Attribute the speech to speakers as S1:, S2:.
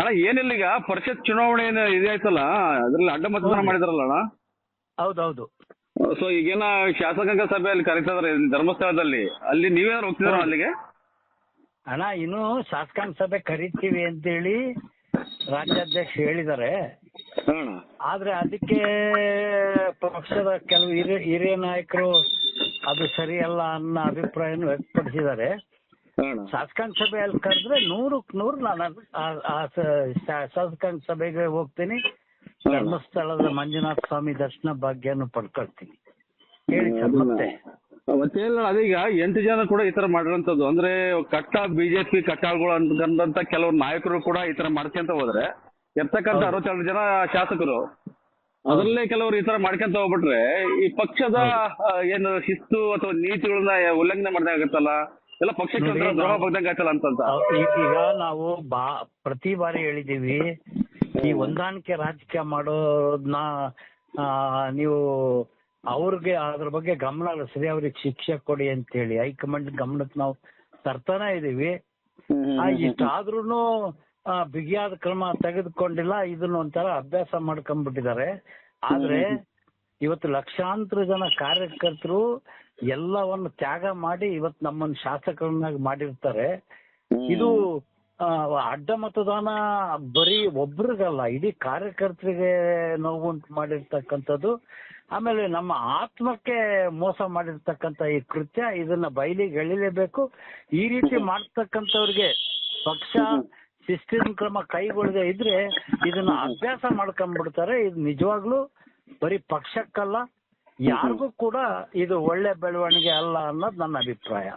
S1: ಅಣ್ಣ ಏನಿಲ್ಲ, ಈಗ ಪರಿಷತ್ ಚುನಾವಣೆ ಇದಾಯ್ತಲ್ಲ, ಅದ್ರಲ್ಲಿ ಅಡ್ಡ ಮತದಾನ ಮಾಡಿದಾರಲ್ಲ ಅಣ್ಣ.
S2: ಹೌದೌದು.
S1: ಸೊ ಈಗೇನ ಶಾಸಕಾಂಗ ಸಭೆಯಲ್ಲಿ ಕರೀತಾ ಇದಾರೆ ಧರ್ಮಸ್ಥಳದಲ್ಲಿ, ಅಲ್ಲಿ ನೀವೇನಾದ್ರು ಹೋಗ್ತಿದಾರ ಅಲ್ಲಿಗೆ?
S2: ಅಣ್ಣ ಇನ್ನು ಶಾಸಕಾಂಗ ಸಭೆ ಕರಿತೀವಿ ಅಂತೇಳಿ ರಾಜ್ಯಾಧ್ಯಕ್ಷ ಹೇಳಿದ್ದಾರೆ.
S1: ಅಣ್ಣ
S2: ಆದ್ರೆ ಅದಕ್ಕೆ ಪಕ್ಷದ ಕೆಲವು ಹಿರಿಯ ನಾಯಕರು ಅದು ಸರಿಯಲ್ಲ ಅನ್ನೋ ಅಭಿಪ್ರಾಯವನ್ನು ವ್ಯಕ್ತಪಡಿಸಿದ್ದಾರೆ. ಶಾಸಕಾಂಗ ಸಭೆಯಲ್ಲಿ ಕರೆದ್ರೆ 100ಕ್ಕೆ 100 ನಾನು ಶಾಸಕಾಂಗ ಸಭೆಗೆ ಹೋಗ್ತೀನಿ, ಧರ್ಮಸ್ಥಳದ ಮಂಜುನಾಥ ಸ್ವಾಮಿ ದರ್ಶನ ಭಾಗ್ಯನು ಪಡ್ಕೊಳ್ತೀನಿ ಹೇಳಿ ಸರ್.
S1: ಮತ್ತೇನಿಲ್ಲ, ಅದೀಗ 8 ಜನ ಕೂಡ ಈ ತರ ಮಾಡಿರೋಂಥದ್ದು. ಅಂದ್ರೆ ಕಟ್ಟ ಬಿಜೆಪಿ ಕಟ್ಟಾಳುಗಳು ಅಂತಕ್ಕಂಥ ಕೆಲವು ನಾಯಕರು ಕೂಡ ಈ ತರ ಮಾಡ್ಕೊಂತ ಹೋದ್ರೆ ಇರ್ತಕ್ಕಂಥ 62 ಜನ ಶಾಸಕರು ಅದರಲ್ಲೇ ಕೆಲವರು ಈ ತರ ಮಾಡ್ಕೊಂತ ಹೋಗ್ಬಿಟ್ರೆ ಈ ಪಕ್ಷದ ಏನು ಶಿಸ್ತು ಅಥವಾ ನೀತಿಗಳನ್ನ ಉಲ್ಲಂಘನೆ ಮಾಡ್ದಂಗಾಗತ್ತಲ್ಲ, ಎಲ್ಲ ಪಕ್ಷಕ್ಕೆ ದ್ರೋಹ ಬಗ್ದಂಗಾಗತ್ತಲ್ಲ ಅಂತ.
S2: ಈಗ ನಾವು ಪ್ರತಿ ಬಾರಿ ಹೇಳಿದೀವಿ, ಈ ಹೊಂದಾಣಿಕೆ ರಾಜಕೀಯ ಮಾಡೋದನ್ನ ನೀವು ಅವ್ರಿಗೆ ಅದ್ರ ಬಗ್ಗೆ ಗಮನ ಹರಿಸ್ರಿ, ಅವ್ರಿಗೆ ಶಿಕ್ಷೆ ಕೊಡಿ ಅಂತ ಹೇಳಿ ಹೈಕಮಾಂಡ್ ಗಮನಕ್ಕೆ ನಾವು ತರ್ತಾನೆ ಇದೀವಿ. ಇಷ್ಟಾದ್ರೂ ಬಿಗಿಯಾದ ಕ್ರಮ ತೆಗೆದುಕೊಂಡಿಲ್ಲ. ಇದನ್ನ ಒಂಥರ ಅಭ್ಯಾಸ ಮಾಡ್ಕೊಂಡ್ಬಿಟ್ಟಿದ್ದಾರೆ. ಆದ್ರೆ ಇವತ್ತು ಲಕ್ಷಾಂತರ ಜನ ಕಾರ್ಯಕರ್ತರು ಎಲ್ಲವನ್ನು ತ್ಯಾಗ ಮಾಡಿ ಇವತ್ತು ನಮ್ಮನ್ನು ಶಾಸಕರನ್ನಾಗಿ ಮಾಡಿರ್ತಾರೆ. ಇದು ಅಡ್ಡ ಮತದಾನ ಬರೀ ಒಬ್ರಿಗಲ್ಲ, ಇಡೀ ಕಾರ್ಯಕರ್ತರಿಗೆ ನೋವುಂಟು ಮಾಡಿರ್ತಕ್ಕಂಥದ್ದು. ಆಮೇಲೆ ನಮ್ಮ ಆತ್ಮಕ್ಕೆ ಮೋಸ ಮಾಡಿರ್ತಕ್ಕಂಥ ಈ ಕೃತ್ಯ, ಇದನ್ನ ಬಯಲಿಗೆ ಎಳಿಲೇಬೇಕು. ಈ ರೀತಿ ಮಾಡ್ತಕ್ಕಂಥವ್ರಿಗೆ ಪಕ್ಷ ಶಿಸ್ತಿನ ಕ್ರಮ ಕೈಗೊಳ್ಳದೆ ಇದ್ರೆ ಇದನ್ನ ಅಭ್ಯಾಸ ಮಾಡ್ಕೊಂಡ್ಬಿಡ್ತಾರೆ. ಇದು ನಿಜವಾಗ್ಲೂ ಬರೀ ಪಕ್ಷಕ್ಕಲ್ಲ, ಯಾರಿಗೂ ಕೂಡ ಇದು ಒಳ್ಳೆ ಬೆಳವಣಿಗೆ ಅಲ್ಲ ಅನ್ನೋದು ನನ್ನ ಅಭಿಪ್ರಾಯ.